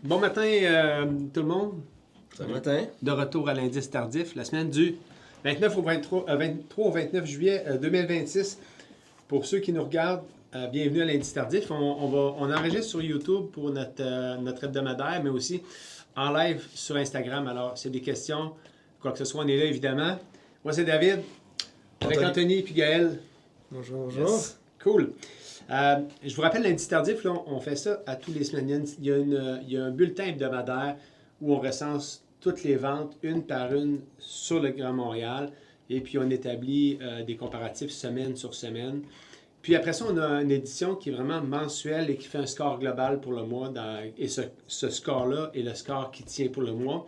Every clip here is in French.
Bon matin tout le monde. Bon matin. De retour à l'indice tardif, la semaine du 29 au 23 au 29 juillet 2026. Pour ceux qui nous regardent, bienvenue à l'indice tardif. On enregistre sur YouTube pour notre hebdomadaire, mais aussi en live sur Instagram. Alors, c'est des questions, quoi que ce soit, on est là évidemment. Moi, c'est David, avec Anthony et Gaël. Bonjour, bonjour. Yes. Cool. Je vous rappelle, l'indice tardif, là, on fait ça à tous les semaines. Il y a un bulletin hebdomadaire où on recense toutes les ventes, une par une, sur le Grand Montréal. Et puis, on établit des comparatifs semaine sur semaine. Puis après ça, on a une édition qui est vraiment mensuelle et qui fait un score global pour le mois. Et ce score-là est le score qui tient pour le mois.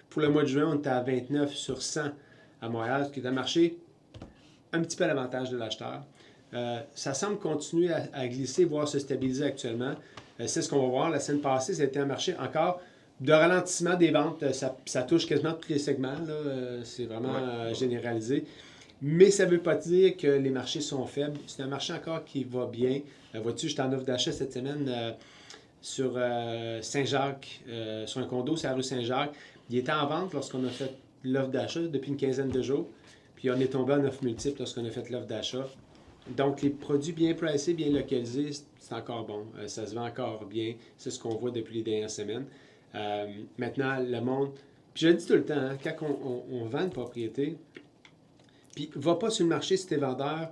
Pour le mois de juin, on est à 29 sur 100 à Montréal, ce qui est un marché un petit peu à l'avantage de l'acheteur. Ça semble continuer à glisser, voire se stabiliser actuellement. C'est ce qu'on va voir. La semaine passée, c'était un marché encore de ralentissement des ventes. Ça touche quasiment tous les segments. C'est vraiment généralisé. Mais ça ne veut pas dire que les marchés sont faibles. C'est un marché encore qui va bien. Vois-tu, j'étais en offre d'achat cette semaine sur Saint-Jacques, sur un condo, c'est la rue Saint-Jacques. Il était en vente lorsqu'on a fait l'offre d'achat depuis une quinzaine de jours. Puis on est tombé en offre multiple lorsqu'on a fait l'offre d'achat. Donc, les produits bien pricés, bien localisés, c'est encore bon. Ça se vend encore bien. C'est ce qu'on voit depuis les dernières semaines. Maintenant, le monde... Puis je le dis tout le temps, hein, quand on vend une propriété, puis va pas sur le marché si tu es vendeur,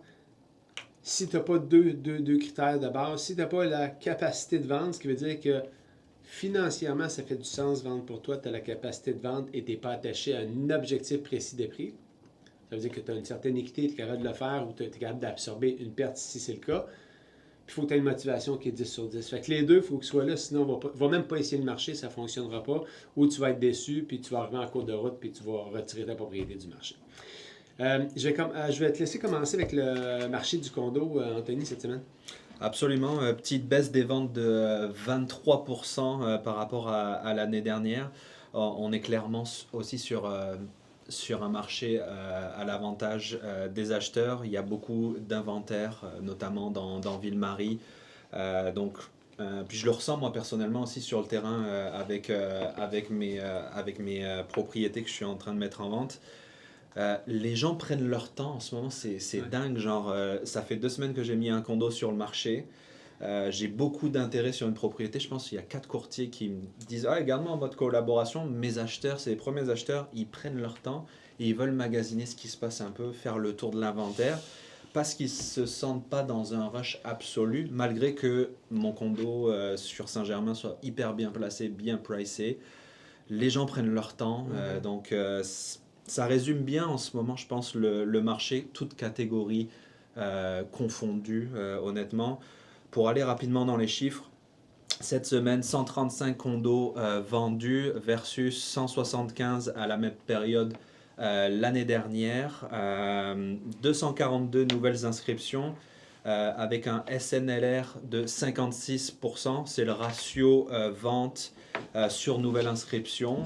si tu n'as pas deux critères de base, si tu n'as pas la capacité de vendre, ce qui veut dire que financièrement, ça fait du sens de vendre pour toi, tu as la capacité de vendre et tu n'es pas attaché à un objectif précis de prix. Ça veut dire que tu as une certaine équité, tu es capable de le faire ou tu es capable d'absorber une perte si c'est le cas. Puis il faut que tu aies une motivation qui est 10 sur 10. Fait que les deux, il faut qu'ils soient là, sinon on va même pas essayer le marché, ça ne fonctionnera pas. Ou tu vas être déçu, puis tu vas arriver en cours de route, puis tu vas retirer ta propriété du marché. Je vais te laisser commencer avec le marché du condo, Anthony, cette semaine. Absolument, petite baisse des ventes de 23% par rapport à l'année dernière. On est clairement aussi sur un marché à l'avantage des acheteurs. Il y a beaucoup d'inventaire, notamment dans Ville-Marie. Donc, puis je le ressens moi personnellement aussi sur le terrain avec mes propriétés que je suis en train de mettre en vente. Les gens prennent leur temps en ce moment, c'est dingue. Genre, ça fait 2 semaines que j'ai mis un condo sur le marché. J'ai beaucoup d'intérêt sur une propriété. Je pense qu'il y a 4 courtiers qui me disent ah, garde-moi en mode collaboration. Mes acheteurs, c'est les premiers acheteurs, ils prennent leur temps et ils veulent magasiner ce qui se passe un peu, faire le tour de l'inventaire parce qu'ils ne se sentent pas dans un rush absolu, malgré que mon condo sur Saint-Germain soit hyper bien placé, bien pricé. Les gens prennent leur temps, donc ça résume bien en ce moment, je pense, le marché, toutes catégories confondues, honnêtement. Pour aller rapidement dans les chiffres, cette semaine, 135 condos vendus versus 175 à la même période l'année dernière. 242 nouvelles inscriptions avec un SNLR de 56%. C'est le ratio vente sur nouvelle inscription.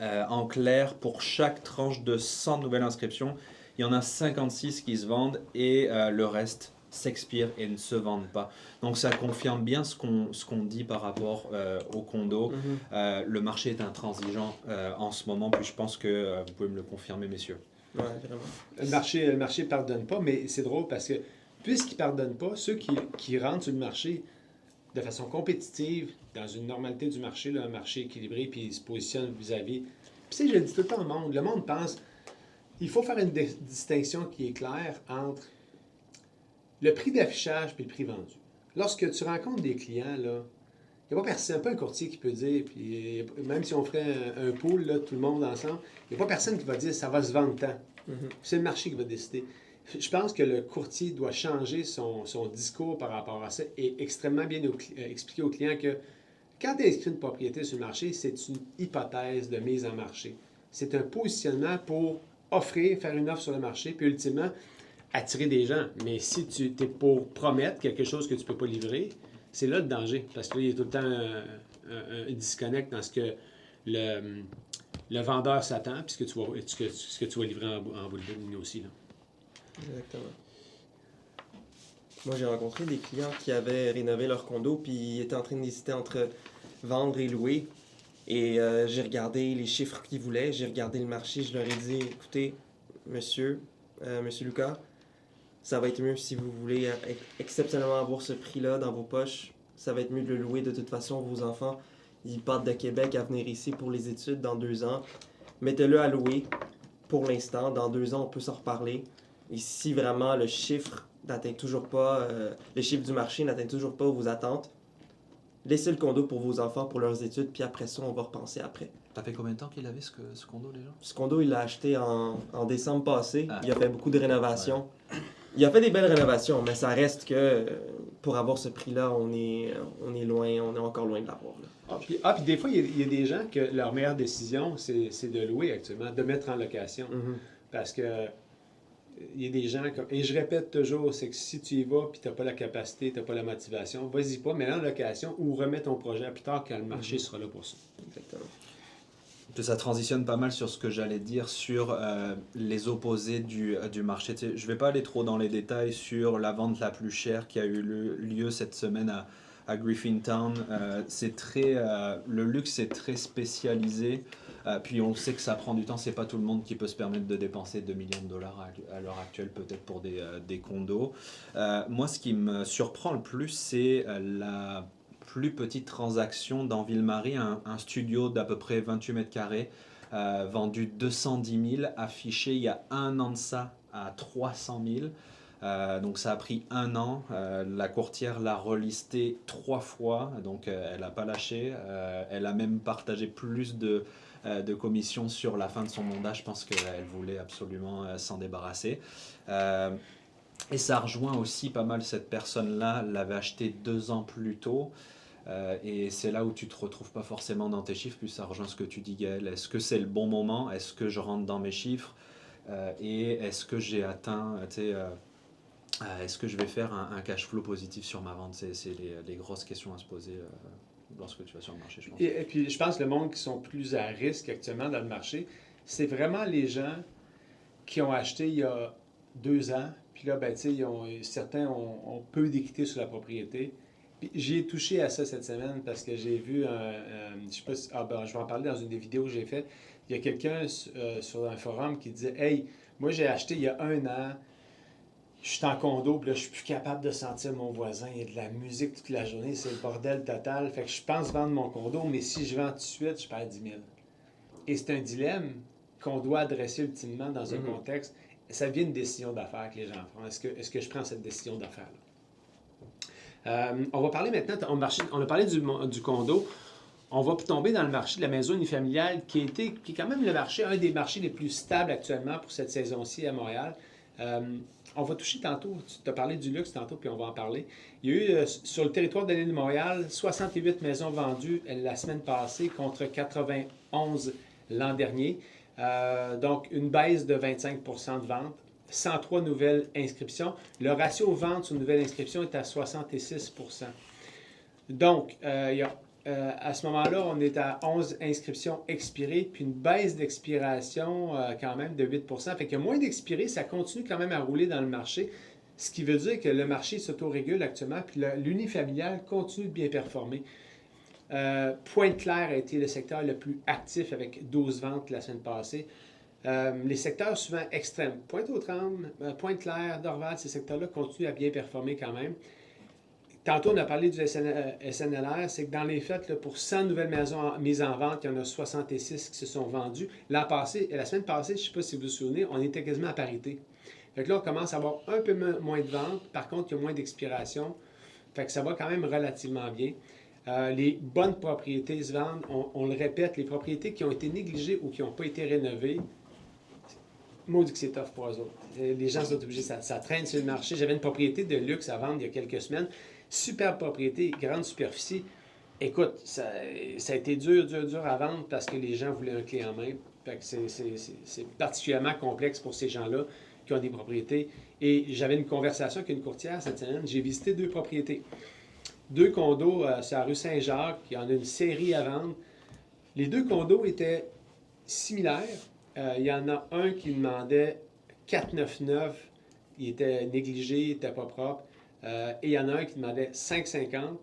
En clair, pour chaque tranche de 100 nouvelles inscriptions, il y en a 56 qui se vendent et le reste s'expire et ne se vendent pas. Donc ça confirme bien ce qu'on dit par rapport au condo. Le marché est intransigeant en ce moment, puis je pense que vous pouvez me le confirmer, messieurs. Ouais, vraiment. Le marché ne pardonne pas, mais c'est drôle parce que puisqu'il ne pardonne pas, ceux qui rentrent sur le marché de façon compétitive, dans une normalité du marché, là, un marché équilibré, puis ils se positionnent vis-à-vis. Puis tu sais, je le dis tout le temps au monde, le monde pense, il faut faire une distinction qui est claire entre le prix d'affichage et le prix vendu. Lorsque tu rencontres des clients, là, il n'y a pas personne, pas un courtier qui peut dire, puis même si on ferait un pool, là, tout le monde ensemble, il n'y a pas personne qui va dire ça va se vendre tant. C'est le marché qui va décider. Je pense que le courtier doit changer son discours par rapport à ça et extrêmement bien expliquer aux clients que quand tu inscris une propriété sur le marché, c'est une hypothèse de mise en marché. C'est un positionnement pour offrir, faire une offre sur le marché, puis ultimement, attirer des gens. Mais si tu es pour promettre quelque chose que tu ne peux pas livrer, c'est là le danger. Parce que là, il y a tout le temps un disconnect dans ce que le vendeur s'attend, puis ce que tu vas livrer en bout de ligne aussi. Là. Exactement. Moi, j'ai rencontré des clients qui avaient rénové leur condo, puis ils étaient en train d'hésiter entre vendre et louer. Et j'ai regardé les chiffres qu'ils voulaient, j'ai regardé le marché, je leur ai dit, écoutez, monsieur Lucas, ça va être mieux si vous voulez exceptionnellement avoir ce prix-là dans vos poches. Ça va être mieux de le louer. De toute façon, vos enfants, ils partent de Québec à venir ici pour les études dans 2 ans. Mettez-le à louer pour l'instant. Dans 2 ans, on peut s'en reparler. Et si vraiment le chiffre n'atteint toujours pas, les chiffres du marché n'atteignent toujours pas vos attentes, laissez le condo pour vos enfants, pour leurs études, puis après ça, on va repenser après. Ça fait combien de temps qu'il avait ce condo déjà? Ce condo, il l'a acheté en décembre passé. Ah. Il a fait beaucoup de rénovations. Il a fait des belles rénovations, mais ça reste que pour avoir ce prix-là, on est loin, on est encore loin de l'avoir. Puis des fois, il y a des gens que leur meilleure décision, c'est de louer actuellement, de mettre en location. Parce que il y a des gens, et je répète toujours, c'est que si tu y vas puis tu n'as pas la capacité, tu n'as pas la motivation, vas-y pas, mets-le en location ou remets ton projet à plus tard quand le marché sera là pour ça. Exactement. Ça transitionne pas mal sur ce que j'allais dire sur les opposés du marché. Tu sais, je ne vais pas aller trop dans les détails sur la vente la plus chère qui a eu lieu cette semaine à Griffintown. Le luxe est très spécialisé. Puis on sait que ça prend du temps. C'est pas tout le monde qui peut se permettre de dépenser 2 millions de dollars à l'heure actuelle, peut-être pour des condos. Moi, ce qui me surprend le plus, c'est la plus petite transaction dans Ville-Marie, un studio d'à peu près 28 mètres carrés, vendu 210 000, affiché il y a 1 an de ça à 300 000. Donc ça a pris 1 an. La courtière l'a relisté 3 fois, donc elle n'a pas lâché. Elle a même partagé plus de commissions sur la fin de son mandat. Je pense qu'elle voulait absolument s'en débarrasser. Et ça rejoint aussi pas mal cette personne-là, l'avait acheté 2 ans plus tôt. Et c'est là où tu te retrouves pas forcément dans tes chiffres, puis ça rejoint ce que tu dis, Gaël. Est-ce que c'est le bon moment? Est-ce que je rentre dans mes chiffres? Et est-ce que j'ai atteint, est-ce que je vais faire un cash flow positif sur ma vente? C'est les grosses questions à se poser lorsque tu vas sur le marché, je pense. Et puis, je pense que le monde qui sont plus à risque actuellement dans le marché, c'est vraiment les gens qui ont acheté il y a 2 ans, puis là, ben, certains ont peu d'équité sur la propriété. Puis j'ai touché à ça cette semaine parce que j'ai vu je sais pas si, je vais en parler dans une des vidéos que j'ai faites. Il y a quelqu'un sur un forum qui disait, hey, moi j'ai acheté il y a 1 an, je suis en condo, puis là, je suis plus capable de sentir mon voisin. Il y a de la musique toute la journée, c'est le bordel total. Fait que je pense vendre mon condo, mais si je vends tout de suite, je perds 10 000. Et c'est un dilemme qu'on doit adresser ultimement dans un contexte. Ça devient une décision d'affaires que les gens font. Est-ce que je prends cette décision d'affaires-là? On va parler maintenant, on a parlé du condo. On va tomber dans le marché de la maison unifamiliale qui est quand même un des marchés les plus stables actuellement pour cette saison-ci à Montréal. On va toucher tantôt, tu as parlé du luxe tantôt, puis on va en parler. Il y a eu sur le territoire de l'île de Montréal 68 maisons vendues la semaine passée contre 91 l'an dernier. Donc une baisse de 25% de ventes. 103 nouvelles inscriptions. Le ratio vente sur nouvelles inscriptions est à 66%. Donc, à ce moment-là, on est à 11 inscriptions expirées, puis une baisse d'expiration quand même de 8%. Fait qu'il y a moins d'expirés, ça continue quand même à rouler dans le marché, ce qui veut dire que le marché s'autorégule actuellement, puis l'unifamilial continue de bien performer. Pointe-Claire a été le secteur le plus actif avec 12 ventes la semaine passée. Les secteurs souvent extrêmes, Pointe-aux-Trembles, Pointe-Claire, Dorval, ces secteurs-là continuent à bien performer quand même. Tantôt, on a parlé du SNLR, c'est que dans les faits, là, pour 100 nouvelles maisons mises en vente, il y en a 66 qui se sont vendues. La semaine passée, je ne sais pas si vous vous souvenez, on était quasiment à parité. Fait que là, on commence à avoir un peu moins de ventes. Par contre, il y a moins d'expiration. Fait que ça va quand même relativement bien. Les bonnes propriétés se vendent. On le répète, les propriétés qui ont été négligées ou qui n'ont pas été rénovées, maudit que c'est tough pour eux autres. Les gens sont obligés, ça traîne sur le marché. J'avais une propriété de luxe à vendre il y a quelques semaines. Superbe propriété, grande superficie. Écoute, ça a été dur à vendre parce que les gens voulaient un clé en main. Fait que c'est particulièrement complexe pour ces gens-là qui ont des propriétés. Et j'avais une conversation avec une courtière cette semaine. J'ai visité 2 propriétés. 2 condos sur la rue Saint-Jacques. Il y en a une série à vendre. Les 2 condos étaient similaires. Il y en a un qui demandait 4,99. Il était négligé, il n'était pas propre. Et il y en a un qui demandait 5,50.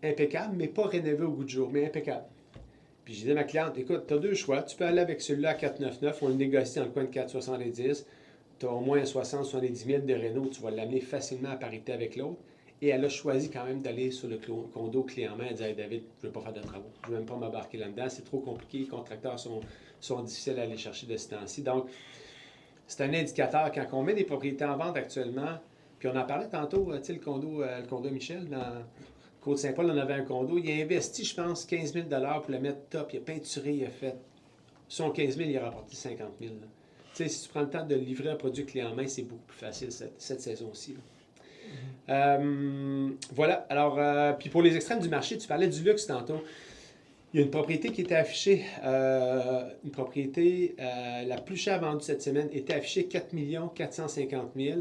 impeccable, mais pas rénové au goût du jour, mais impeccable. Puis je disais à ma cliente, écoute, tu as deux choix. Tu peux aller avec celui-là à 499, on le négocie dans le coin de 470. Tu as au moins 60-70 000 de réno, tu vas l'amener facilement à parité avec l'autre. Et elle a choisi quand même d'aller sur le condo clé en main. Elle disait, hey, David, je ne veux pas faire de travaux. Je ne veux même pas m'embarquer là-dedans. C'est trop compliqué. Les contracteurs sont difficiles à aller chercher de ce temps-ci. Donc, c'est un indicateur. Quand on met des propriétés en vente actuellement, puis on en parlait tantôt, tu sais, le condo Michel, dans Côte-Saint-Paul, on avait un condo. Il a investi, je pense, 15 000 pour le mettre top. Il a peinturé, il a fait. Son 15 000, il a rapporté 50 000. Tu sais, si tu prends le temps de livrer un produit clé en main, c'est beaucoup plus facile cette saison-ci. Voilà. Alors, puis pour les extrêmes du marché, tu parlais du luxe tantôt. Il y a une propriété qui était affichée, une propriété la plus chère vendue cette semaine était affichée 4 450 000.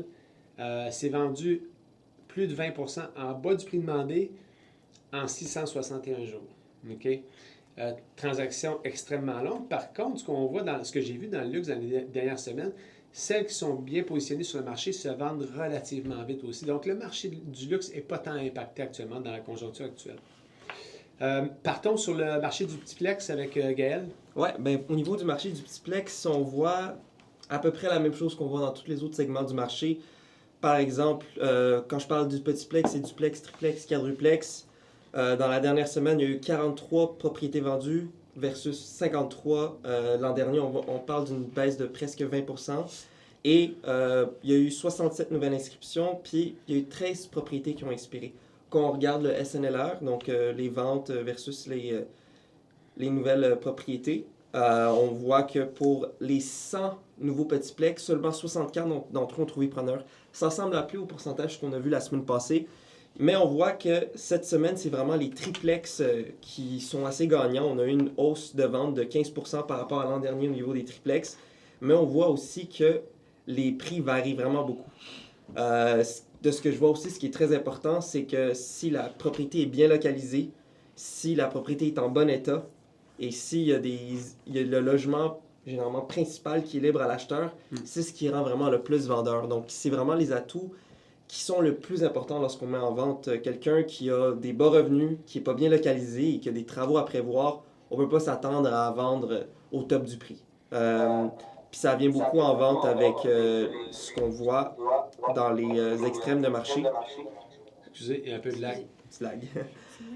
C'est vendu plus de 20 en bas du prix demandé en 661 jours. OK? Transaction extrêmement longue. Par contre, ce que j'ai vu dans le luxe dans les dernières semaines, celles qui sont bien positionnées sur le marché se vendent relativement vite aussi. Donc, le marché du luxe n'est pas tant impacté actuellement dans la conjoncture actuelle. Partons sur le marché du petitplex avec Gaël. Ouais, ben, au niveau du marché du petitplex, on voit à peu près la même chose qu'on voit dans tous les autres segments du marché. Par exemple, quand je parle du petitplex, c'est duplex, triplex, quadruplex. Dans la dernière semaine, il y a eu 43 propriétés vendues versus 53 l'an dernier. On parle d'une baisse de presque 20%. Et il y a eu 67 nouvelles inscriptions, puis il y a eu 13 propriétés qui ont expiré. Quand on regarde le SNLR, donc les ventes versus les nouvelles propriétés, on voit que pour les 100 nouveaux petitplex, seulement 64 d'entre eux ont trouvé preneur. Ça semble à plus haut pourcentage qu'on a vu la semaine passée. Mais on voit que cette semaine, c'est vraiment les triplex qui sont assez gagnants. On a eu une hausse de vente de 15% par rapport à l'an dernier au niveau des triplex. Mais on voit aussi que les prix varient vraiment beaucoup. De ce que je vois aussi, ce qui est très important, c'est que si la propriété est bien localisée, si la propriété est en bon état, et s'il y a, il y a le logement généralement principal qui est libre à l'acheteur, c'est ce qui rend vraiment le plus vendeur. Donc, c'est vraiment les atouts qui sont le plus importants lorsqu'on met en vente quelqu'un qui a des bas revenus, qui n'est pas bien localisé et qui a des travaux à prévoir. On ne peut pas s'attendre à vendre au top du prix. Puis ça vient beaucoup en vente avec ce qu'on voit dans les extrêmes de marché. Excusez, il y a un peu de lag. Lag.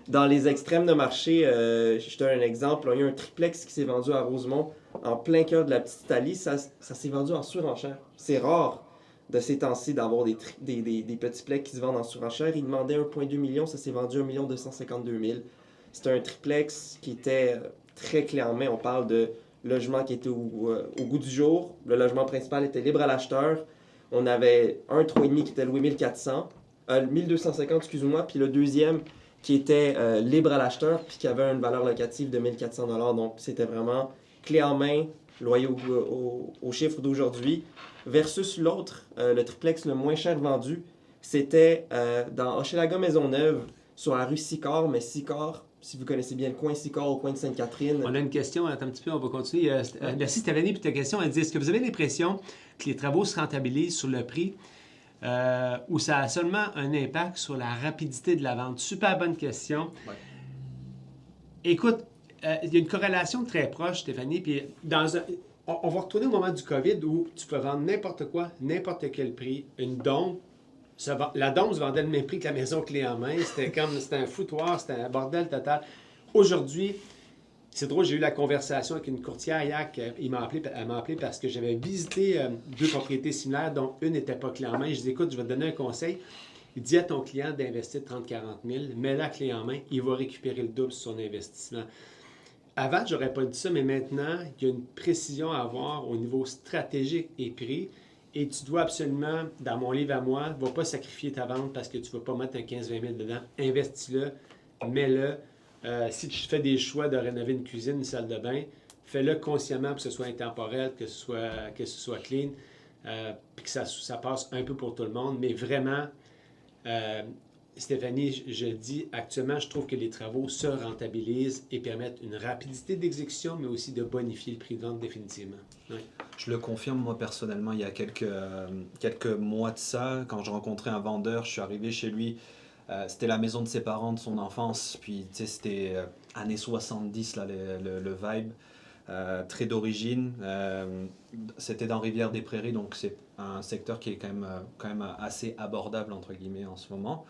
Dans les extrêmes de marché, je te donne un exemple. Il y a un triplex qui s'est vendu à Rosemont en plein cœur de la petite Italie. Ça s'est vendu en surenchère. C'est rare de ces temps-ci d'avoir des petits plex qui se vendent en surenchère. Ils demandaient 1,2 million, ça s'est vendu 1 252 000. C'était un triplex qui était très clé en main. On parle de logement qui était au goût du jour. Le logement principal était libre à l'acheteur. On avait un 3,5 qui était loué 1250, excuse-moi, puis le deuxième qui était libre à l'acheteur puis qui avait une valeur locative de 1400 $. Donc, c'était vraiment clé en main, loyer au chiffre d'aujourd'hui. Versus l'autre, le triplex le moins cher vendu, c'était dans Hochelaga Maisonneuve, sur la rue Sicard, mais Sicard, si vous connaissez bien le coin Sicard, au coin de Sainte-Catherine. On a une question, attends un petit peu, on va continuer. Merci Stéphanie pour ta question. Elle dit, est-ce que vous avez l'impression que les travaux se rentabilisent sur le prix ou ça a seulement un impact sur la rapidité de la vente? Super bonne question. Ouais. Écoute, il y a une corrélation très proche, Stéphanie, puis on va retourner au moment du COVID où tu peux vendre n'importe quoi, n'importe quel prix. Une dôme, la dôme se vendait le même prix que la maison clé en main. C'était un foutoir, c'était un bordel total. Aujourd'hui, c'est drôle, j'ai eu la conversation avec une courtière hier, elle m'a appelé parce que j'avais visité deux propriétés similaires, dont une n'était pas clé en main. Je dis, écoute, je vais te donner un conseil. Il dit à ton client d'investir 30-40 000, mets-la clé en main, il va récupérer le double sur son investissement. Avant, je n'aurais pas dit ça, mais maintenant, il y a une précision à avoir au niveau stratégique et prix. Et tu dois absolument, dans mon livre à moi, ne va pas sacrifier ta vente parce que tu ne vas pas mettre un 15-20 000 dedans. Investis-le, mets-le. Si tu fais des choix de rénover une cuisine, une salle de bain, fais-le consciemment pour que ce soit intemporel, que ce soit clean, puis que ça passe un peu pour tout le monde. Mais vraiment, Stéphanie, je le dis, actuellement, je trouve que les travaux se rentabilisent et permettent une rapidité d'exécution, mais aussi de bonifier le prix de vente définitivement. Oui. Je le confirme, moi personnellement, il y a quelques mois de ça, quand je rencontrais un vendeur, je suis arrivé chez lui C'était la maison de ses parents, de son enfance. Puis, tu sais, c'était années 70, là, le vibe. Très d'origine. C'était dans Rivière-des-Prairies, donc c'est un secteur qui est quand même assez abordable, entre guillemets, en ce moment.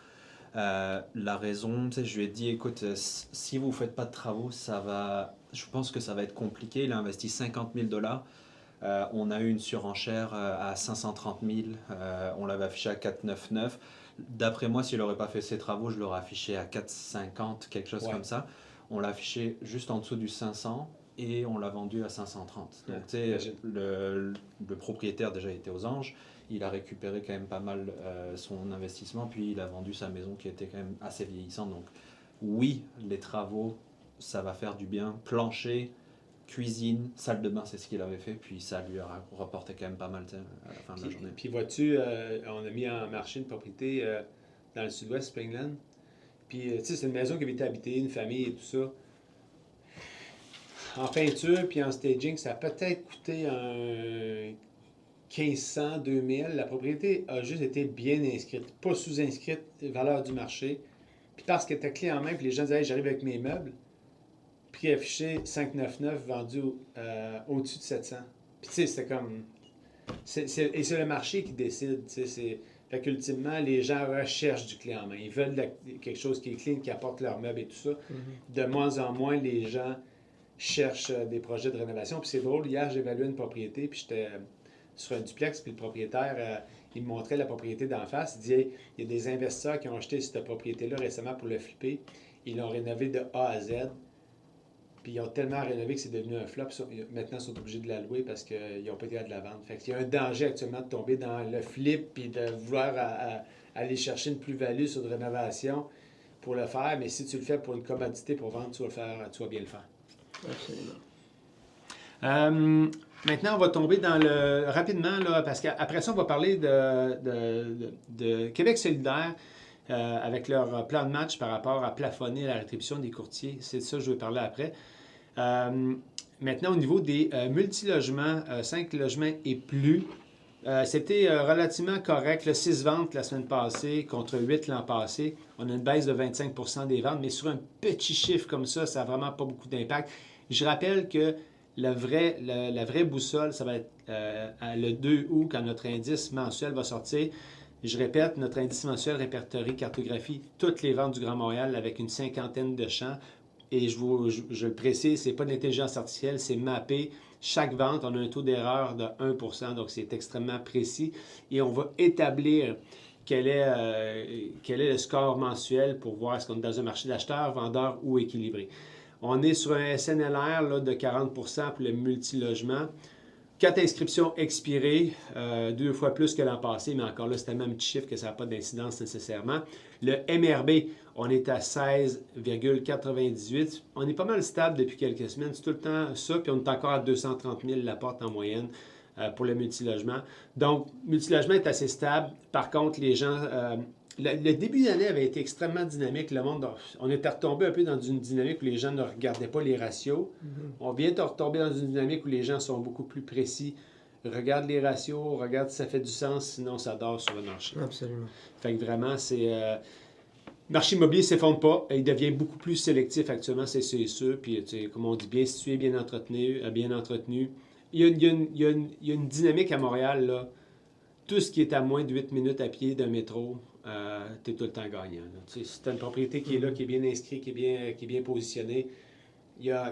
La raison, tu sais, je lui ai dit, écoute, si vous ne faites pas de travaux, je pense que ça va être compliqué. Il a investi 50 000 dollars. On a eu une surenchère à 530 000. On l'avait affiché à 499. D'après moi, s'il n'aurait pas fait ses travaux, je l'aurais affiché à 450, quelque chose Ouais. comme ça. On l'a affiché juste en dessous du 500 et on l'a vendu à 530. Donc, tu sais, Imagine. le propriétaire déjà était aux anges. Il a récupéré quand même pas mal son investissement, puis il a vendu sa maison qui était quand même assez vieillissante. Donc, oui, les travaux, ça va faire du bien. Plancher, cuisine, salle de bain, c'est ce qu'il avait fait, puis ça lui a rapporté quand même pas mal, tu sais, à la fin de la journée. Puis vois-tu, on a mis en marché une propriété dans le sud-ouest, Springland. Puis, tu sais, c'est une maison qui avait été habitée, une famille et tout ça. En peinture puis en staging, ça a peut-être coûté un 1500, 2000. La propriété a juste été bien inscrite, pas sous-inscrite, valeur du marché. Puis parce qu'elle était clé en main, puis les gens disaient, hey, j'arrive avec mes meubles. Prix affiché 599, vendu au-dessus de 700. Puis tu sais, c'était comme. Et c'est le marché qui décide. Tu sais, fait qu'ultimement, les gens recherchent du clé en main. Ils veulent quelque chose qui est clean, qui apporte leurs meubles et tout ça. De moins en moins, les gens cherchent des projets de rénovation. Puis c'est drôle, hier, j'évaluais une propriété, puis j'étais sur un duplex, puis le propriétaire, il me montrait la propriété d'en face. Il disait, il y a des investisseurs qui ont acheté cette propriété-là récemment pour le flipper. Ils l'ont rénové de A à Z. Puis ils ont tellement rénové que c'est devenu un flop. Maintenant, ils sont obligés de la louer parce qu'ils n'ont pas été à de la vente. Fait qu'il y a un danger actuellement de tomber dans le flip puis de vouloir aller chercher une plus-value sur de rénovation pour le faire. Mais si tu le fais pour une commodité pour vendre, tu vas bien le faire. Absolument. Maintenant, on va tomber dans rapidement, là, parce qu'après ça, on va parler de Québec solidaire avec leur plan de match par rapport à plafonner la rétribution des courtiers. C'est de ça que je vais parler après. Maintenant, au niveau des multilogements, 5 logements et plus, c'était relativement correct. Le 6 ventes la semaine passée contre 8 l'an passé. On a une baisse de 25% des ventes, mais sur un petit chiffre comme ça n'a vraiment pas beaucoup d'impact. Je rappelle que la vraie boussole, ça va être le 2 août quand notre indice mensuel va sortir. Je répète, notre indice mensuel répertorie, cartographie toutes les ventes du Grand Montréal avec une cinquantaine de champs. Et je le précise, ce n'est pas de l'intelligence artificielle, c'est mappé. Chaque vente, on a un taux d'erreur de 1%, donc c'est extrêmement précis. Et on va établir quel est le score mensuel pour voir est-ce qu'on est dans un marché d'acheteurs, vendeurs ou équilibré. On est sur un SNLR là, de 40% pour le multilogement. 4 inscriptions expirées, 2 fois plus que l'an passé, mais encore là, c'est tellement un petit chiffre que ça n'a pas d'incidence nécessairement. Le MRB, on est à 16,98. On est pas mal stable depuis quelques semaines. C'est tout le temps ça, puis on est encore à 230 000 la porte en moyenne pour le multilogement. Donc, multilogement est assez stable. Par contre, les gens... le début d'année avait été extrêmement dynamique. Le monde, on était retombé un peu dans une dynamique où les gens ne regardaient pas les ratios. On vient de retomber dans une dynamique où les gens sont beaucoup plus précis. Regardent les ratios, regardent si ça fait du sens, sinon ça dort sur le marché. Absolument. Fait que vraiment, c'est... le marché immobilier ne s'effondre pas. Il devient beaucoup plus sélectif actuellement, c'est sûr. Puis, comme on dit, bien situé, bien entretenu. Il y a une dynamique à Montréal, là. Tout ce qui est à moins de 8 minutes à pied d'un métro, tu es tout le temps gagnant. Si tu as une propriété qui est là, qui est bien inscrite, qui est bien positionnée, tu as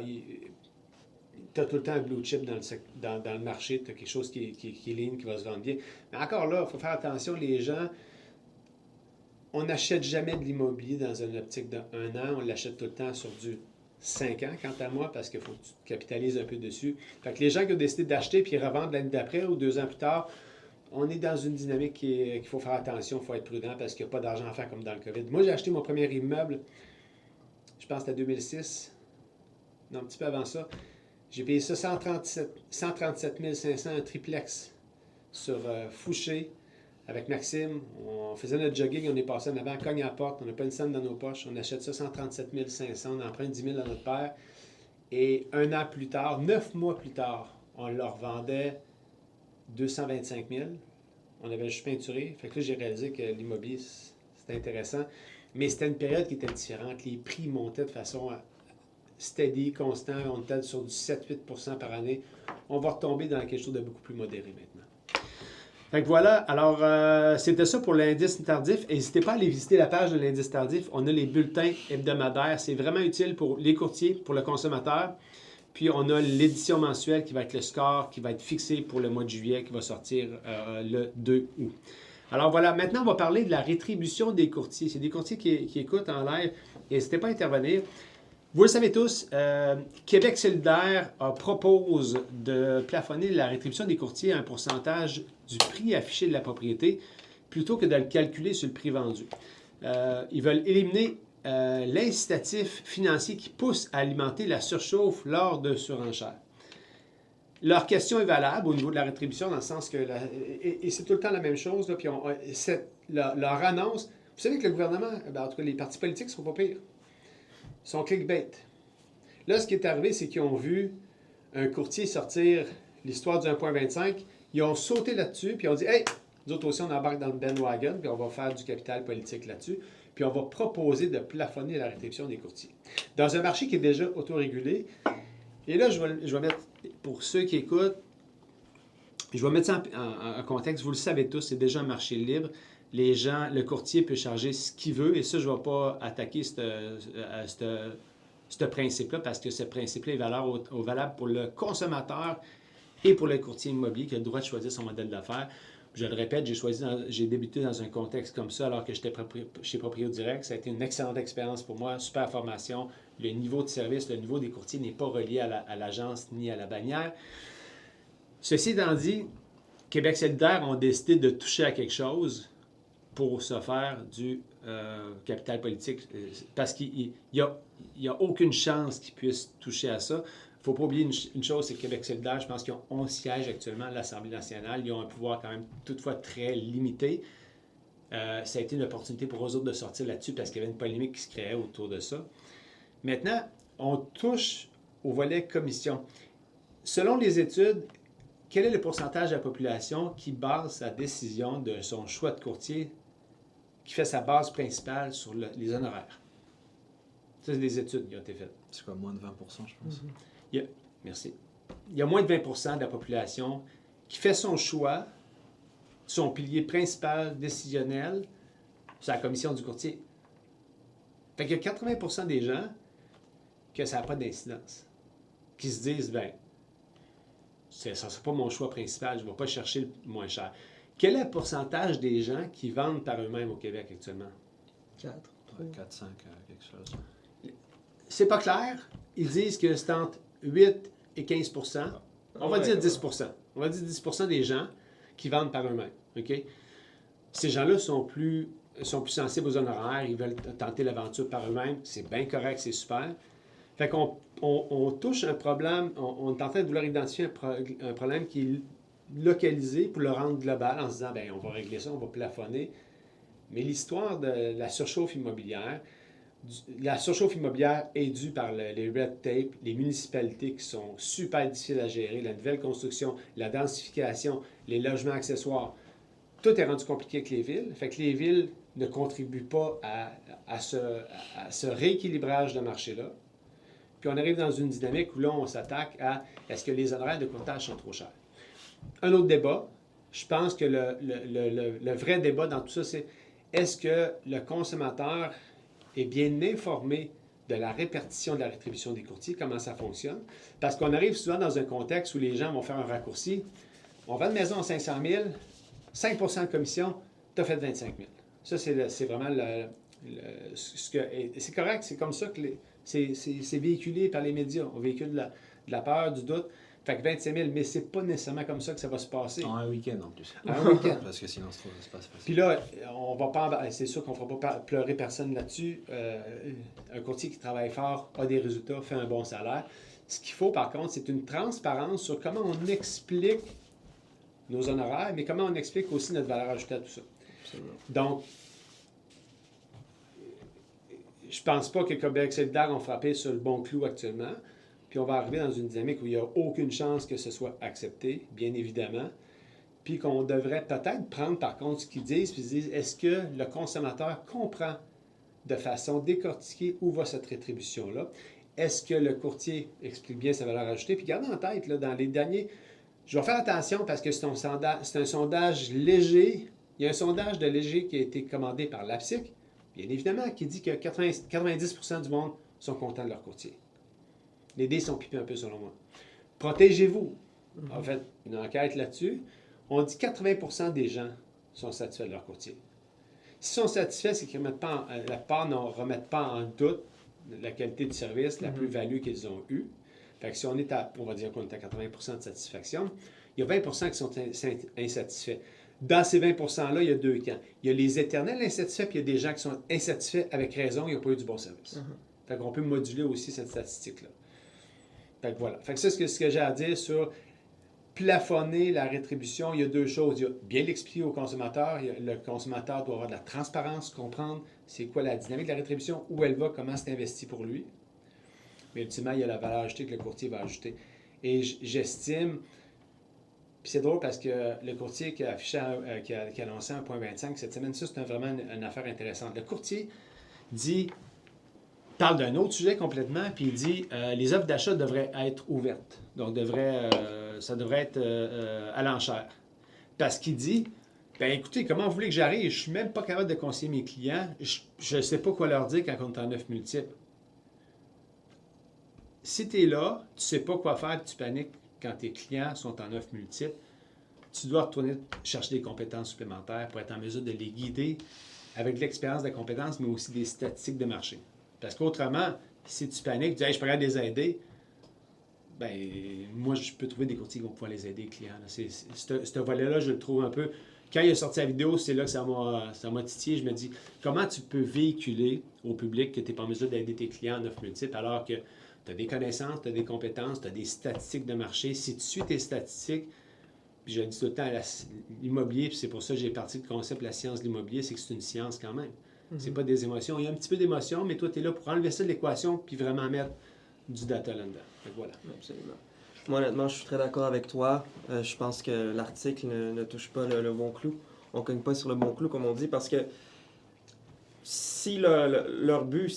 tout le temps un blue chip dans le marché, tu as quelque chose qui est ligne, qui va se vendre bien. Mais encore là, il faut faire attention, les gens, on n'achète jamais de l'immobilier dans une optique de 1 an, on l'achète tout le temps sur du 5 ans, quant à moi, parce qu'il faut que tu capitalises un peu dessus. Fait que les gens qui ont décidé d'acheter puis revendre l'année d'après ou 2 ans plus tard, on est dans une dynamique qu'il faut faire attention, il faut être prudent parce qu'il n'y a pas d'argent à faire comme dans le COVID. Moi, j'ai acheté mon premier immeuble, je pense que c'était 2006, non, un petit peu avant ça. J'ai payé ça 137 500, un triplex sur Fouché avec Maxime. On faisait notre jogging, on est passé en avant, cogne à la porte, on n'a pas une scène dans nos poches. On achète ça 137 500, on emprunte 10 000 à notre père. Et 1 an plus tard, 9 mois plus tard, on leur vendait 225 000. On avait juste peinturé. Fait que là, j'ai réalisé que l'immobilier, c'était intéressant. Mais c'était une période qui était différente. Les prix montaient de façon steady, constant. On était sur du 7-8% par année. On va retomber dans quelque chose de beaucoup plus modéré maintenant. Fait que voilà, alors c'était ça pour l'indice tardif. N'hésitez pas à aller visiter la page de l'indice tardif. On a les bulletins hebdomadaires. C'est vraiment utile pour les courtiers, pour le consommateur. Puis on a l'édition mensuelle qui va être le score, qui va être fixé pour le mois de juillet, qui va sortir le 2 août. Alors voilà, maintenant on va parler de la rétribution des courtiers. C'est des courtiers qui écoutent en live. N'hésitez pas à intervenir. Vous le savez tous, Québec solidaire propose de plafonner la rétribution des courtiers à un pourcentage du prix affiché de la propriété plutôt que de le calculer sur le prix vendu. Ils veulent éliminer l'incitatif financier qui pousse à alimenter la surchauffe lors de surenchères. Leur question est valable au niveau de la rétribution dans le sens que, et c'est tout le temps la même chose, là, puis leur annonce, vous savez que le gouvernement, en tout cas les partis politiques ne sont pas pires. Ils sont clickbait. Là, ce qui est arrivé, c'est qu'ils ont vu un courtier sortir l'histoire du 1,25. Ils ont sauté là-dessus, puis ils ont dit « Hey, nous autres aussi, on embarque dans le bandwagon, puis on va faire du capital politique là-dessus, puis on va proposer de plafonner la rétribution des courtiers. » Dans un marché qui est déjà autorégulé, et là, je vais mettre, pour ceux qui écoutent, je vais mettre ça en contexte. Vous le savez tous, c'est déjà un marché libre. Les gens, le courtier peut charger ce qu'il veut, et ça, je ne vais pas attaquer ce principe-là, parce que ce principe-là est valable pour le consommateur et pour le courtier immobilier qui a le droit de choisir son modèle d'affaires. Je le répète, j'ai débuté dans un contexte comme ça alors que j'étais chez Proprio Direct. Ça a été une excellente expérience pour moi, super formation. Le niveau de service, le niveau des courtiers n'est pas relié à l'agence ni à la bannière. Ceci étant dit, Québec solidaire ont décidé de toucher à quelque chose pour se faire du capital politique parce qu'il n'y a aucune chance qu'ils puissent toucher à ça. Il ne faut pas oublier une chose, c'est que Québec solidaire, je pense qu'ils ont 11 sièges actuellement à l'Assemblée nationale. Ils ont un pouvoir quand même toutefois très limité. Ça a été une opportunité pour eux autres de sortir là-dessus parce qu'il y avait une polémique qui se créait autour de ça. Maintenant, on touche au volet commission. Selon les études, quel est le pourcentage de la population qui base sa décision de son choix de courtier, qui fait sa base principale sur les honoraires? Ça, c'est des études qui ont été faites. C'est quoi, moins de 20%, je pense. Merci. Il y a moins de 20% de la population qui fait son choix, son pilier principal décisionnel, sur la commission du courtier. Fait qu'il y a 80% des gens que ça n'a pas d'incidence, qui se disent, ben, ça ne sera pas mon choix principal, je ne vais pas chercher le moins cher. Quel est le pourcentage des gens qui vendent par eux-mêmes au Québec actuellement? 4, 3. 4, 5, quelque chose. C'est pas clair. Ils disent que c'est entre 8 et 15%. On va dire 10%. On va dire 10% des gens qui vendent par eux-mêmes. OK? Ces gens-là sont plus sensibles aux honoraires. Ils veulent tenter l'aventure par eux-mêmes. C'est bien correct, c'est super. Fait qu'on touche un problème. On est en train de vouloir identifier un problème qui est localisé pour le rendre global en se disant, bien, on va régler ça, on va plafonner. Mais l'histoire de la surchauffe immobilière, est due par les red tape, les municipalités qui sont super difficiles à gérer, la nouvelle construction, la densification, les logements accessoires. Tout est rendu compliqué avec les villes. Fait que les villes ne contribuent pas à ce rééquilibrage de marché-là. Puis on arrive dans une dynamique où là, on s'attaque à est-ce que les honoraires de courtage sont trop chers? Un autre débat, je pense que le vrai débat dans tout ça, c'est est-ce que le consommateur est bien informé de la répartition de la rétribution des courtiers, comment ça fonctionne? Parce qu'on arrive souvent dans un contexte où les gens vont faire un raccourci. On vend une maison à 500 000, 5% de commission, tu as fait 25 000. Ça, c'est vraiment c'est correct, c'est comme ça que c'est véhiculé par les médias. On véhicule de la peur, du doute. Fait que 25 000, mais c'est pas nécessairement comme ça que ça va se passer. En un week-end en plus. Un week-end. Parce que sinon, ça se passe facile. Puis là, on va pas, c'est sûr qu'on ne fera pas pleurer personne là-dessus. Un courtier qui travaille fort a des résultats, fait un bon salaire. Ce qu'il faut, par contre, c'est une transparence sur comment on explique nos honoraires, mais comment on explique aussi notre valeur ajoutée à tout ça. Absolument. Donc, je pense pas que Québec solidaire ont frappé sur le bon clou actuellement. Puis on va arriver dans une dynamique où il n'y a aucune chance que ce soit accepté, bien évidemment. Puis qu'on devrait peut-être prendre par contre ce qu'ils disent, puis se disent, est-ce que le consommateur comprend de façon décortiquée où va cette rétribution-là. Est-ce que le courtier explique bien sa valeur ajoutée? Puis gardez en tête, là, dans les derniers, je vais faire attention parce que c'est un sondage léger. Il y a un sondage de léger qui a été commandé par l'APSIC, bien évidemment, qui dit que 90% du monde sont contents de leur courtier. Les dés sont pipés un peu selon moi. Protégez-vous. En fait, une enquête là-dessus. On dit que 80% des gens sont satisfaits de leur courtier. S'ils sont satisfaits, c'est qu'ils la plupart ne remettent pas en doute la qualité du service, la plus-value qu'ils ont eue. Fait que si on est on va dire qu'on est à 80% de satisfaction, il y a 20% qui sont insatisfaits. Dans ces 20%-là, il y a deux camps. Il y a les éternels insatisfaits, puis il y a des gens qui sont insatisfaits avec raison, ils n'ont pas eu du bon service. Fait qu'on peut moduler aussi cette statistique-là. Fait que voilà. Fait que ça, c'est ce que j'ai à dire sur plafonner la rétribution. Il y a deux choses. Il y a bien l'expliquer au consommateur. Le consommateur doit avoir de la transparence, comprendre c'est quoi la dynamique de la rétribution, où elle va, comment c'est investi pour lui. Mais ultimement, il y a la valeur ajoutée que le courtier va ajouter. Et j'estime, puis c'est drôle parce que le courtier qui a affiché, qui a annoncé 1,25 cette semaine, ça c'est vraiment une affaire intéressante. Le courtier parle d'un autre sujet complètement, puis il dit les offres d'achat devraient être ouvertes. Donc, ça devrait être à l'enchère. Parce qu'il dit, ben écoutez, comment vous voulez que j'arrive? Je ne suis même pas capable de conseiller mes clients. Je ne sais pas quoi leur dire quand on est en 9 multiples. Si tu es là, tu ne sais pas quoi faire, tu paniques quand tes clients sont en 9 multiples, tu dois retourner chercher des compétences supplémentaires pour être en mesure de les guider avec de l'expérience de compétences, mais aussi des statistiques de marché. Parce qu'autrement, si tu paniques, tu dis hey, je pourrais les aider, ben moi, je peux trouver des courtiers qui vont pouvoir les aider, les clients. Ce volet-là, je le trouve un peu. Quand il a sorti la vidéo, c'est là que ça m'a titillé. Je me dis, comment tu peux véhiculer au public que tu n'es pas en mesure d'aider tes clients en 9 multiples alors que tu as des connaissances, tu as des compétences, tu as des statistiques de marché. Si tu suis tes statistiques, puis je le dis tout le temps, l'immobilier, puis c'est pour ça que j'ai parti du concept de la science de l'immobilier, c'est que c'est une science quand même. C'est pas des émotions. Il y a un petit peu d'émotion, mais toi, tu es là pour enlever ça de l'équation puis vraiment mettre du data là-dedans. Fait que voilà. Absolument. Moi, honnêtement, je suis très d'accord avec toi. Je pense que l'article ne touche pas le bon clou. On ne cogne pas sur le bon clou, comme on dit, parce que si leur but,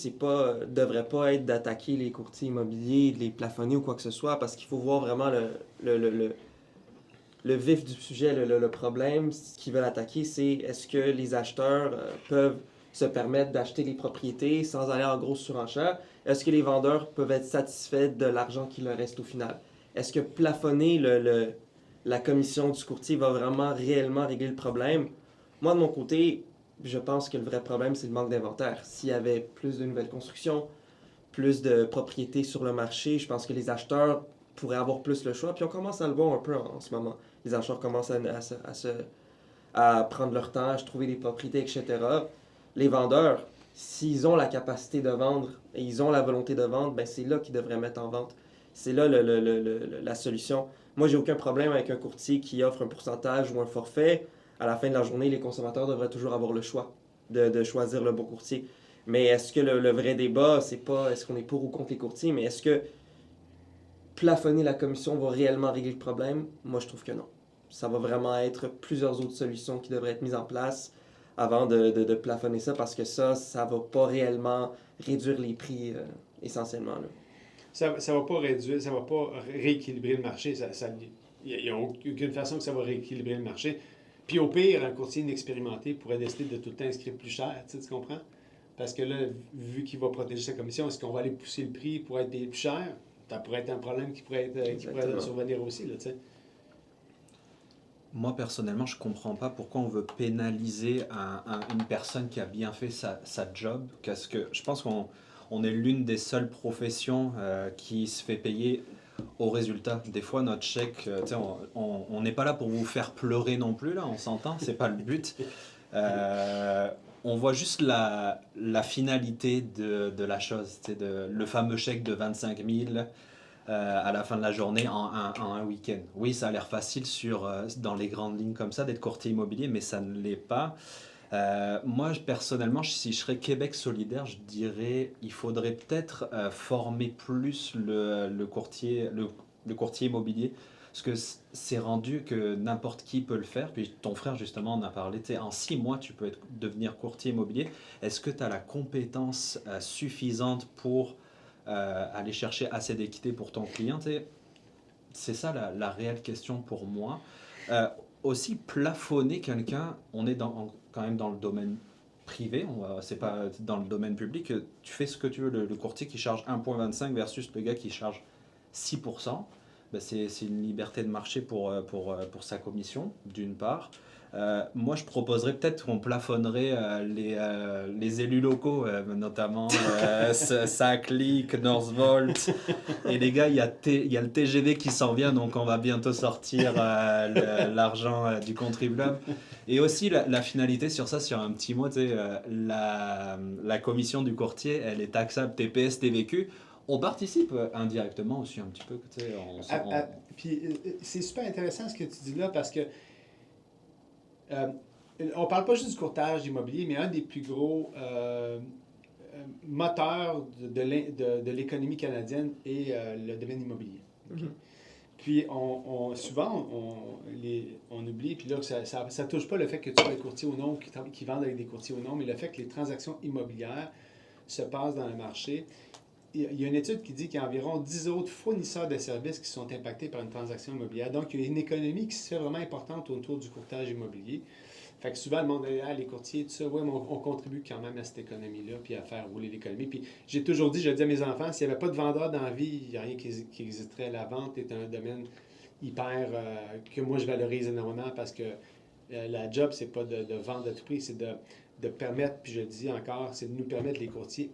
devrait pas être d'attaquer les courtiers immobiliers, de les plafonner ou quoi que ce soit, parce qu'il faut voir vraiment le vif du sujet, le problème. Ce qu'ils veulent attaquer, c'est est-ce que les acheteurs peuvent se permettre d'acheter les propriétés sans aller en grosse surenchère? Est-ce que les vendeurs peuvent être satisfaits de l'argent qui leur reste au final? Est-ce que plafonner la commission du courtier va vraiment réellement régler le problème? Moi, de mon côté, je pense que le vrai problème, c'est le manque d'inventaire. S'il y avait plus de nouvelles constructions, plus de propriétés sur le marché, je pense que les acheteurs pourraient avoir plus le choix. Puis on commence à le voir un peu en ce moment. Les acheteurs commencent à prendre leur temps, à trouver des propriétés, etc. Les vendeurs, s'ils ont la capacité de vendre et ils ont la volonté de vendre, ben c'est là qu'ils devraient mettre en vente. C'est là la solution. Moi, j'ai aucun problème avec un courtier qui offre un pourcentage ou un forfait. À la fin de la journée, les consommateurs devraient toujours avoir le choix de choisir le bon courtier. Mais est-ce que le vrai débat, c'est pas est-ce qu'on est pour ou contre les courtiers, mais est-ce que plafonner la commission va réellement régler le problème? Moi, je trouve que non. Ça va vraiment être plusieurs autres solutions qui devraient être mises en place avant de plafonner ça, parce que ça va pas réellement réduire les prix essentiellement. Là. Ça va pas réduire, ça va pas rééquilibrer le marché. Il n'y a aucune façon que ça va rééquilibrer le marché. Puis au pire, un courtier inexpérimenté pourrait décider de tout le temps inscrire plus cher, tu comprends? Parce que là, vu qu'il va protéger sa commission, est-ce qu'on va aller pousser le prix pour être plus cher? Ça pourrait être un problème qui pourrait survenir aussi, là, tu sais. Moi, personnellement, je comprends pas pourquoi on veut pénaliser une personne qui a bien fait sa job. Parce que je pense qu'on est l'une des seules professions qui se fait payer au résultat. Des fois, notre chèque, on n'est pas là pour vous faire pleurer non plus, là, on s'entend, c'est pas le but. On voit juste la finalité de la chose, le fameux chèque de 25 000 à la fin de la journée en un week-end. Oui, ça a l'air facile dans les grandes lignes comme ça d'être courtier immobilier, mais ça ne l'est pas. Moi, personnellement, si je serais Québec solidaire, je dirais il faudrait peut-être former plus le courtier immobilier Parce que c'est rendu que n'importe qui peut le faire. Puis ton frère, justement, en a parlé. Tu sais, en 6 mois, tu peux devenir courtier immobilier. Est-ce que tu as la compétence suffisante pour aller chercher assez d'équité pour ton client? Tu sais, c'est ça la réelle question pour moi. Euh, Aussi, plafonner quelqu'un, on est quand même dans le domaine privé, c'est pas dans le domaine public. Tu fais ce que tu veux. Le courtier qui charge 1,25 versus le gars qui charge 6%, ben c'est une liberté de marché pour sa commission, d'une part. Moi, je proposerais peut-être qu'on plafonnerait les élus locaux, notamment Saclic, Northvolt. Et les gars, il y a le TGV qui s'en vient, donc on va bientôt sortir l'argent du contribuable. Et aussi, la finalité sur ça, sur un petit mot, tu sais, la commission du courtier, elle est taxable TPS, TVQ. On participe indirectement aussi un petit peu. Tu sais, Puis c'est super intéressant ce que tu dis là parce que on parle pas juste du courtage immobilier, mais un des plus gros moteurs de l'économie canadienne est le domaine immobilier. Okay? Puis souvent, on oublie, puis là, ça touche pas le fait que tu sois courtier ou non, qui vendent avec des courtiers ou non, mais le fait que les transactions immobilières se passent dans le marché. Il y a une étude qui dit qu'il y a environ 10 autres fournisseurs de services qui sont impactés par une transaction immobilière. Donc, il y a une économie qui se fait vraiment importante autour du courtage immobilier. Fait que souvent, le monde dit, les courtiers, tout ça, oui, mais on contribue quand même à cette économie-là, puis à faire rouler l'économie. Puis j'ai toujours dit, je dis à mes enfants, s'il n'y avait pas de vendeur dans la vie, il n'y a rien qui existerait. La vente est un domaine hyper, que moi je valorise énormément parce que la job, c'est pas de vendre à tout prix, c'est de permettre, puis je le dis encore, c'est de nous permettre, les courtiers,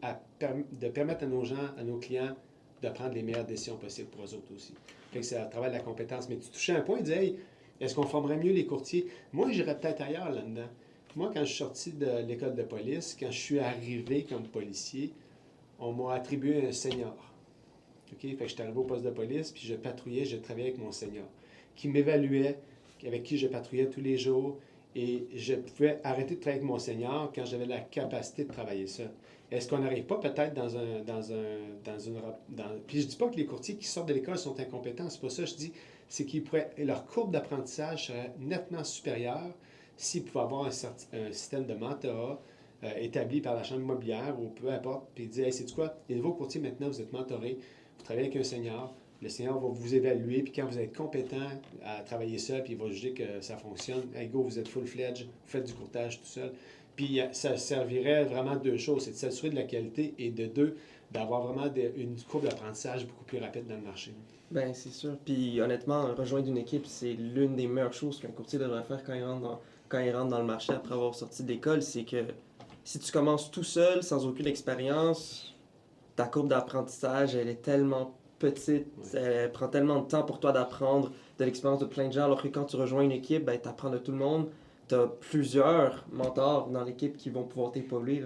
de permettre à nos gens, à nos clients, de prendre les meilleures décisions possibles pour eux autres aussi. Fait que c'est à travers de la compétence. Mais tu touchais un point, tu disais, hey, est-ce qu'on formerait mieux les courtiers? Moi, j'irais peut-être ailleurs là-dedans. Moi, quand je suis sorti de l'école de police, quand je suis arrivé comme policier, on m'a attribué un senior. OK? Fait que j'étais arrivé au poste de police, puis je patrouillais, je travaillais avec mon senior, qui m'évaluait, avec qui je patrouillais tous les jours, et je pouvais arrêter de travailler avec mon senior quand j'avais la capacité de travailler seul. Est-ce qu'on n'arrive pas peut-être Puis je dis pas que les courtiers qui sortent de l'école sont incompétents, c'est pas ça, je dis, c'est qu'ils pourraient... Leur courbe d'apprentissage serait nettement supérieure s'ils pouvaient avoir un système de mentorat établi par la chambre immobilière ou peu importe, puis dire, hey, c'est quoi, les nouveaux courtiers maintenant, vous êtes mentorés, vous travaillez avec un senior, le senior va vous évaluer, puis quand vous êtes compétent à travailler seul, puis il va juger que ça fonctionne, hey go, vous êtes full-fledged, vous faites du courtage tout seul. Puis ça servirait vraiment de 2 choses, c'est de s'assurer de la qualité et de 2, d'avoir vraiment une courbe d'apprentissage beaucoup plus rapide dans le marché. Ben, c'est sûr. Puis honnêtement, rejoindre une équipe, c'est l'une des meilleures choses qu'un courtier devrait faire quand il rentre dans le marché après avoir sorti de l'école. C'est que si tu commences tout seul, sans aucune expérience, ta courbe d'apprentissage, elle est tellement petite, elle prend tellement de temps pour toi d'apprendre de l'expérience de plein de gens, alors que quand tu rejoins une équipe, ben, tu apprends de tout le monde. Tu as plusieurs mentors dans l'équipe qui vont pouvoir t'épauler.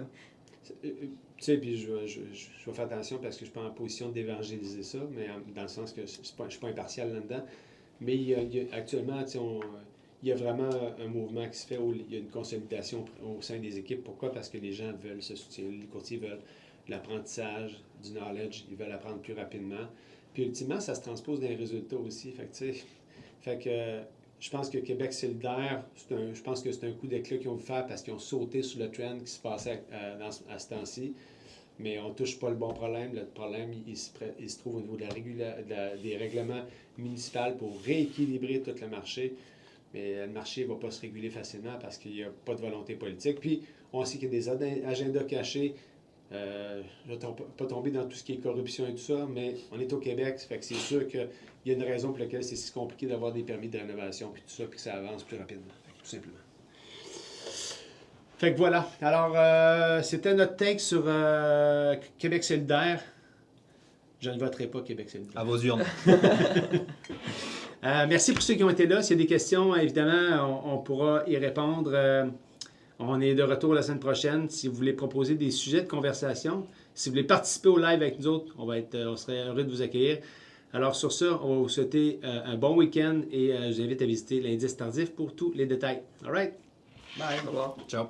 Tu sais, puis je vais faire attention parce que je ne suis pas en position d'évangéliser ça, mais dans le sens que je ne suis pas impartial là-dedans. Mais actuellement, il y a vraiment un mouvement qui se fait où il y a une consolidation au sein des équipes. Pourquoi? Parce que les gens veulent se soutenir. Les courtiers veulent l'apprentissage, du knowledge, ils veulent apprendre plus rapidement. Puis ultimement, ça se transpose dans les résultats aussi. Fait que je pense que Québec solidaire, je pense que c'est un coup d'éclat qu'ils ont voulu faire parce qu'ils ont sauté sur le trend qui se passait à ce temps-ci. Mais on ne touche pas le bon problème. Le problème, il se trouve au niveau des règlements municipaux pour rééquilibrer tout le marché. Mais le marché ne va pas se réguler facilement parce qu'il n'y a pas de volonté politique. Puis, on sait qu'il y a des agendas cachés. Je ne vais pas tomber dans tout ce qui est corruption et tout ça, mais on est au Québec, fait que c'est sûr qu'il y a une raison pour laquelle c'est si compliqué d'avoir des permis de rénovation puis tout ça, puis que ça avance plus rapidement, tout simplement. Fait que voilà. Alors, c'était notre take sur Québec solidaire. Je ne voterai pas Québec solidaire. À vos urnes. Merci pour ceux qui ont été là. S'il y a des questions, évidemment, on pourra y répondre. On est de retour la semaine prochaine. Si vous voulez proposer des sujets de conversation, si vous voulez participer au live avec nous autres, on serait heureux de vous accueillir. Alors sur ça, on va vous souhaiter un bon week-end et je vous invite à visiter l'indice tardif pour tous les détails. All right? Bye. Au revoir. Ciao.